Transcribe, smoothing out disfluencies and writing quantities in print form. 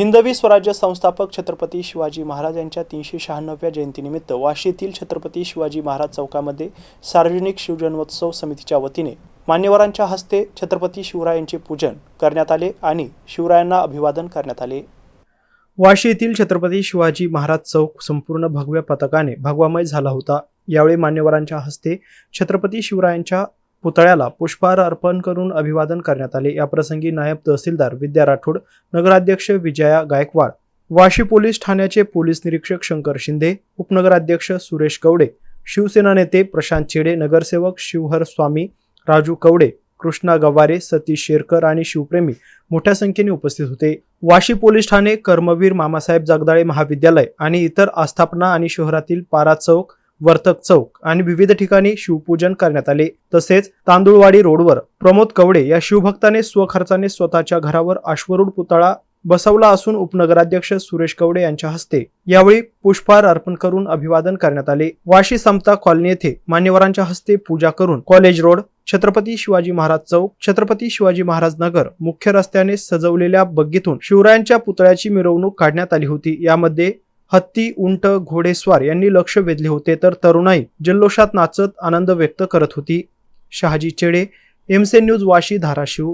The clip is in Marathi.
हिंदवी स्वराज्य संस्थापक छत्रपती शिवाजी महाराज यांच्या 396व्या जयंतीनिमित्त वाशी येथील छत्रपती शिवाजी महाराज चौकामध्ये सार्वजनिक शिवजन्मोत्सव समितीच्या वतीने मान्यवरांच्या हस्ते छत्रपती शिवरायांचे पूजन करण्यात आले आणि शिवरायांना अभिवादन करण्यात आले। वाशी येथील छत्रपती शिवाजी महाराज चौक संपूर्ण भगव्या पताकाने भगवामय झाला होता। यावेळी मान्यवरांच्या हस्ते छत्रपती शिवरायांच्या पुतळ्याला पुष्पहार अर्पण करून अभिवादन करण्यात आले। या प्रसंगी नायब तहसीलदार विद्या राठोड, नगराध्यक्ष विजया गायकवाड, वाशी पोलीस ठाण्याचे पोलीस निरीक्षक शंकर शिंदे, उपनगराध्यक्ष सुरेश कवडे, शिवसेना नेते प्रशांत चेडे, नगरसेवक शिवहर स्वामी, राजू कवडे, कृष्णा गवारे, सतीश शेरकर आणि शिवप्रेमी मोठ्या संख्येने उपस्थित होते। वाशी पोलीस ठाणे, कर्मवीर मामासाहेब जगदाळे महाविद्यालय आणि इतर आस्थापना आणि शहरातील पारा चौक, वर्तक चौक आणि विविध ठिकाणी शिवपूजन करण्यात आले। तसेच तांदुळवाडी रोडवर प्रमोद कवडे या शिवभक्ताने स्वखर्चाने स्वतःच्या घरावर अश्वरूढ पुतळा बसवला असून उपनगराध्यक्ष सुरेश कवडे यांच्या हस्ते यावेळी पुष्पहार अर्पण करून अभिवादन करण्यात आले। वाशी समता कॉलनी येथे मान्यवरांच्या हस्ते पूजा करून कॉलेज रोड, छत्रपती शिवाजी महाराज चौक, छत्रपती शिवाजी महाराज नगर मुख्य रस्त्याने सजवलेल्या बग्गीतून शिवरायांच्या पुतळ्याची मिरवणूक काढण्यात आली होती। यामध्ये हत्ती, उंट, घोडेस्वार यांनी लक्ष वेधले होते, तर तरुणाई जल्लोषात नाचत आनंद व्यक्त करत होती। शहाजी चेडे, एमसी न्यूज वाशी, धाराशिव।